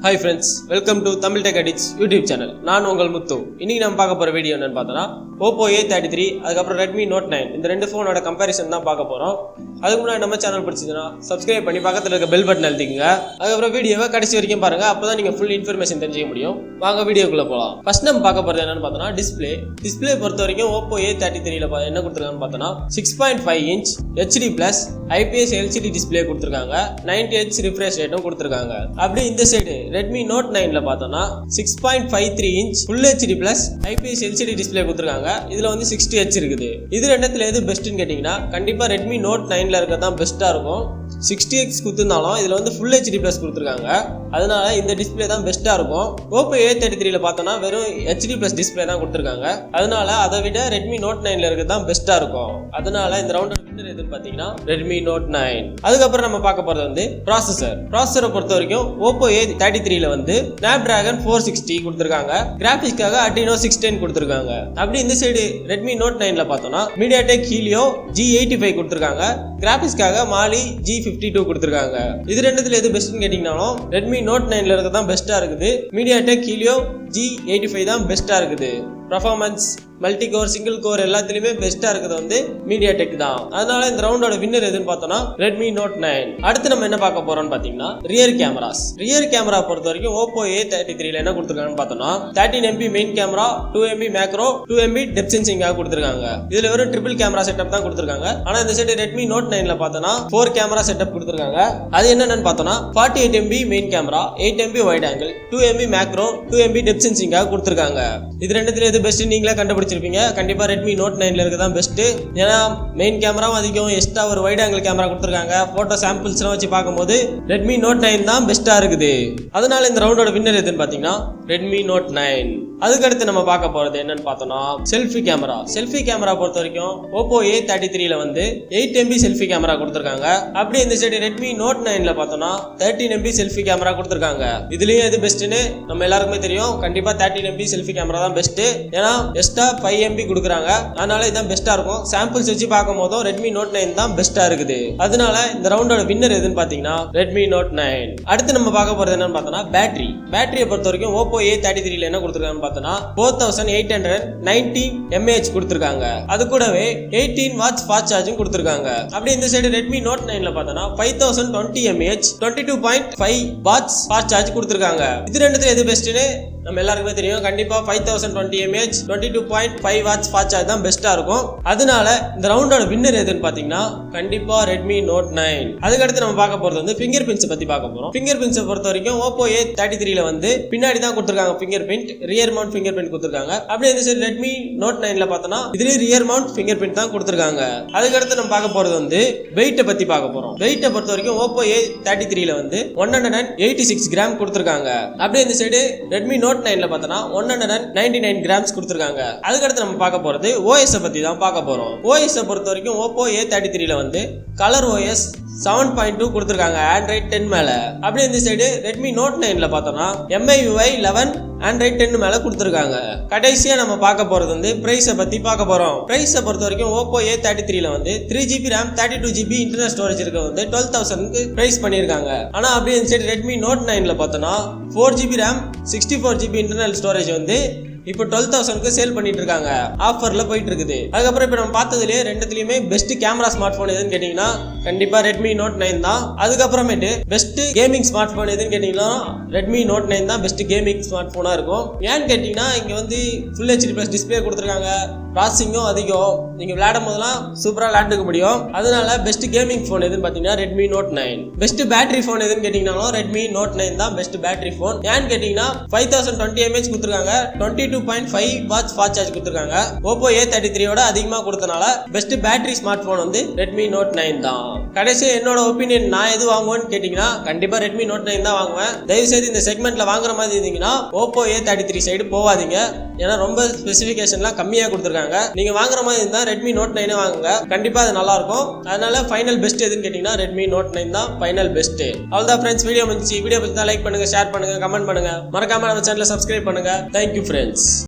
Hi friends, welcome to Tamil Tech Addictzz YouTube channel. நான் உங்கள் முத்து. இன்னைக்கு நம்ம பார்க்க போற வீடியோ என்னன்னு பார்த்தோம்னா Oppo A33 அதுக்கப்புறம் Redmi Note 9 இந்த ரெண்டு ஃபோனோட கம்பேரிசன் தான் பார்க்க போறோம். அதுக்கு முன்னாடி நம்ம சேனல் பிடிச்சதுன்னா சப்ஸ்கிரைப் பண்ணி பக்கத்துல இருக்க பெல் பட்டன் அழுத்திக்கங்க. அதுக்கப்புறம் வீடியோவை கடைசி வரைக்கும் பாருங்க. அப்பதான் நீங்க ஃபுல் இன்ஃபர்மேஷன் தெரிஞ்சுக்க முடியும். வாங்க வீடியோக்குள்ள போலாம். ஃபர்ஸ்ட் நம்ம பார்க்க போறது என்னன்னு பார்த்தோம்னா டிஸ்ப்ளே பொறுத்த வரைக்கும் Oppo A33 ல என்ன கொடுத்திருக்காங்கன்னு பார்த்தோம்னா 6.5 inch HD+ IPS LCD display கொடுத்திருக்காங்க. 90Hz refresh rateம் கொடுத்திருக்காங்க. அப்படி இந்த சைடு Redmi Note 9 ல பார்த்தோம்னா 6.53 inch Full HD+ IPS LCD display கொடுத்திருக்காங்க. இதுல வந்து 60Hz இருக்குது. இது ரெண்டுத்துல எது பெஸ்ட்னு கேட்டிங்கனா கண்டிப்பா Redmi Note 9 ல இருக்கறது தான் பெஸ்டா இருக்கும். 60Hz கொடுத்திருந்தாலும் இதுல வந்து Full HD+ கொடுத்திருக்காங்க. அதனால இந்த டிஸ்ப்ளே தான் பெஸ்டா இருக்கும். Oppo A33 ல பார்த்தோம்னா வெறும் HD+ டிஸ்ப்ளே தான் கொடுத்திருக்காங்க. அதனால அதை விட Redmi Note 9 ல இருக்கறது தான் பெஸ்டா இருக்கும். அதனால இந்த ரவுண்டோட வின்னர் எதுன்னு பாத்தீங்கன்னா Redmi Note 9. அதுக்கப்புறம் நம்ம பார்க்க போறது வந்து ப்ராசஸரை பொறுத்த வரைக்கும் Oppo A33 ல வந்து Snapdragon 460 கொடுத்திருக்காங்க. கிராபிக்ஸ்க்காக Adreno 610 கொடுத்திருக்காங்க. அப்படி இந்த சைடு Redmi Note 9 ல பார்த்தோம்னா MediaTek Helio G85 கொடுத்திருக்காங்க. கிராபிக்ஸ்க்காக Mali G52 கொடுத்திருக்காங்க. இது ரெண்டுத்துல எது பெஸ்ட்னு கேட்டிங்கனாலும் Redmi Note 9 ல இருக்கறது தான் பெஸ்டா இருக்குது. MediaTek Helio G85 தான் பெஸ்டா இருக்குது. Performance மல்டி-கோர் சிங்கிள் கோர் எல்லாத்துலயுமே பெஸ்டா இருக்குது வந்து MediaTek தான். அதனால இந்த ரவுண்டோட வின்னர் எதுன்னு பார்த்தோம்னா Redmi Note 9. அடுத்து நம்ம என்ன பார்க்க போறோம்னு பாத்தீங்கன்னா ரியர் கேமரா பொறுத்த வரைக்கும் Oppo A33 ல என்ன கொடுத்திருக்காங்கன்னு பார்த்தோம்னா 13MP main camera, 2MP macro, 2MP depth சென்சிங்காக கொடுத்திருக்காங்க. இதுல வெறும் ட்ரிபிள் கேமரா செட்டப் தான் கொடுத்திருக்காங்க. ஆனா இந்த சைடு Redmi Note 9 ல பார்த்தோம்னா 4 கேமரா செட்டப் கொடுத்திருக்காங்க. அது என்னன்னு பார்த்தோம்னா 48MP main camera, 8MP wide angle, 2MP macro, 2MP depth சென்சிங்காக கொடுத்திருக்காங்க. இது ரெண்டுத்துல எது பெஸ்ட் நீங்களே கண்டுபிடிச்சிருப்பீங்க. கண்டிப்பா Redmi Note 9 ல இருக்கதான் பெஸ்ட். ஏன்னா மெயின் கேமராவும் அதிகம், எக்ஸ்ட்ரா ஒரு வைட் ஆங்கிள் கேமரா கொடுத்திருக்காங்க. போட்டோ சாம்பிள்ஸ் எல்லாம் வச்சு பார்க்கும்போது Redmi Note 9 தான் பெஸ்டா இருக்குது. அதனால இந்த ரவுண்டோட வின்னர் எதுன்னு பாத்தீங்கன்னா Redmi Note 9. அதுக்கடுத்து நம்ம பார்க்க போறது என்னன்னு பார்த்தோம்னா செல்ஃபி கேமரா பொறுத்த வரைக்கும் Oppo A33 ல வந்து 8MP செல்ஃபி கேமரா கொடுத்திருக்காங்க. அப்படி இந்த சைடு Redmi Note 9 ல பார்த்தோம்னா 13MP செல்ஃபி கேமரா கொடுத்திருக்காங்க. இதுலயும் எது பெஸ்ட்னு நம்ம எல்லாருக்குமே தெரியும். கண்டிப்பா 13MP செல்ஃபி கேமரா தான் பெஸ்ட். ஏன்னா எக்ஸ்ட்ரா 5MP கொடுக்குறாங்க. அதனால இதுதான் பெஸ்டா இருக்கும். சாம்பிள்ஸ் வச்சு பார்க்கும் போதும் Redmi Note 9 தான் பெஸ்டா இருக்குது. அதனால இந்த ரவுண்டோட வின்னர் எதுன்னு பாத்தீங்கன்னா Redmi Note 9. அடுத்து நம்ம பார்க்க போறது என்னன்னு பார்த்தோம்னா பேட்டரியை பொறுத்த வரைக்கும் Oppo A33 ல என்ன கொடுத்திருக்காங்கன்னு பார்த்தோம்னா 4890 mAh கொடுத்திருக்காங்க. அது கூடவே 18 watts ஃபாஸ்ட் சார்ஜிங் கொடுத்திருக்காங்க. அப்படி இந்த சைடு Redmi Note 9 ல பார்த்தோம்னா 5020 mAh 22.5 watts ஃபாஸ்ட் சார்ஜ் கொடுத்திருக்காங்க. இது ரெண்டுத்துல எது பெஸ்ட்னு நம்ம எல்லாருக்குமே தெரியும். கண்டிப்பா 5020 mAh 22.5 watts ஃபாஸ்ட் சார்ஜ் தான் பெஸ்டா இருக்கும். அதனால இந்த ரவுண்டோட வின்னர் எதுன்னு பாத்தீங்கன்னா கண்டிப்பா Redmi Note 9. அதுக்கடுத்து நம்ம பார்க்க போறது வந்து ஃபிங்கர் பிரிண்ட்ஸ் பத்தி பார்க்க போறோம். ஃபிங்கர் பிரிண்ட்ஸ் பொறுத்த வரைக்கும் Oppo A33 ல வந்து பின்னாடி தான் கொடுத்திருக்காங்க finger print, rear mount finger print கொடுத்திருக்காங்க. அப்படியே இந்த சைடு Redmi Note 9 ல பார்த்தோம்னா இதுல ரியர் மவுண்ட் ஃபிங்கர் பிரிண்ட் தான் கொடுத்திருக்காங்க. அதுக்கடுத்து நம்ம பார்க்க போறது வந்து வெயிட்ட பத்தி பார்க்க போறோம். வெயிட்ட பொறுத்த வரைக்கும் Oppo A33 ல வந்து 186 கிராம் கொடுத்திருக்காங்க. அப்படியே இந்த சைடு Redmi Note 9 ல பார்த்தோம்னா 199 கிராம்ஸ் கொடுத்திருக்காங்க. அதுக்கடுத்து நம்ம பார்க்க போறது OS பத்தி தான் பார்க்க போறோம். OS பொறுத்த வரைக்கும் Oppo A33 ல வந்து ColorOS 7.2 கொடுத்திருக்காங்க Android 10 மேல. அப்படியே இந்த சைடு Redmi Note 9 ல பார்த்தோம்னா MIUI 11 Android 10 மேல கொடுத்திருக்காங்க. கடைசியா நம்ம பார்க்க போறது வந்து பிரைஸை பத்தி பார்க்க போறோம். பிரைஸை பொறுத்த வரைக்கும் Oppo A33 ல வந்து 3GB RAM 32GB internal storage இருக்க வந்து 12,000க்கு பிரைஸ் பண்ணிருக்காங்க. ஆனா அப்படியே இந்த சைடு Redmi Note 9 ல பார்த்தோம்னா 4GB RAM 64GB internal storage வந்து இப்போ 12,000க்கு சேல் பண்ணிட்டு இருக்காங்க. ஆஃபர்ல போயிட்டு இருக்குது. அதுக்கப்புறம் இப்போ நம்ம பார்த்ததுலயே ரெண்டுத்துலயுமே பெஸ்ட் கேமரா ஸ்மார்ட் போன் எதுன்னு கேட்டீங்கன்னா கண்டிப்பா Redmi Note 9 தான். அதுக்கப்புறமேட்டு பெஸ்ட் கேமிங் ஸ்மார்ட் போன் எதுன்னு கேட்டீங்கன்னா Redmi Note 9 தான் பெஸ்ட் கேமிங் ஸ்மார்ட் போனா இருக்கும். ஏன்னு கேட்டீங்கன்னா இங்க வந்து Full HD+ டிஸ்பிளே கொடுத்திருக்காங்க. ப்ராசஸிங்கும் அதிகம். நீங்க விளையாடும் போதெல்லாம் சூப்பரா விளையாண்டுக்க முடியும். அதனால பெஸ்ட் கேமிங் போன் எதுன்னு பாத்தீங்கன்னா Redmi Note 9. Best battery phone எதுன்னு கேட்டீங்கன்னா Redmi Note 9 தான் பெஸ்ட் பேட்டரி போன். ஏன்னு கேட்டீங்கன்னா 5020 mAh கொடுத்திருக்காங்க. 22.5 watts ஃபாஸ்ட் சார்ஜ் கொடுத்திருக்காங்க. Oppo A33 ஓட அதிகமா கொடுத்தனால பெஸ்ட் பேட்டரி ஸ்மார்ட் போன் வந்து Redmi Note 9 தான். கடைசி என்னோட ஒபினியன் நான் எது வாங்குவேன்னு கேட்டீங்கன்னா கண்டிப்பா Redmi Note 9 தான் வாங்குவேன். தயவு செய்து இந்த செக்மெண்ட்ல வாங்குற மாதிரி இருந்தீங்கன்னா Oppo A33 சைடு போவாதீங்க. ஏன்னா ரொம்ப ஸ்பெசிஃபிகேஷன்லாம் கம்மியா கொடுத்திருக்காங்க. நீங்க வாங்குற மாதிரி இருந்தா Redmi Note 9 வாங்குங்க. கண்டிப்பா அது நல்லா இருக்கும். அதனால ஃபைனல் பெஸ்ட் எதுன்னு கேட்டீங்கன்னா Redmi Note 9 தான் ஃபைனல் பெஸ்ட். அவ்வளவுதான் ஃப்ரெண்ட்ஸ். வீடியோ பிடிச்சா லைக் பண்ணுங்க, ஷேர் பண்ணுங்க, கமெண்ட் பண்ணுங்க. மறக்காம நம்ம சேனலை சப்ஸ்கிரைப் பண்ணுங்க. Thank you friends.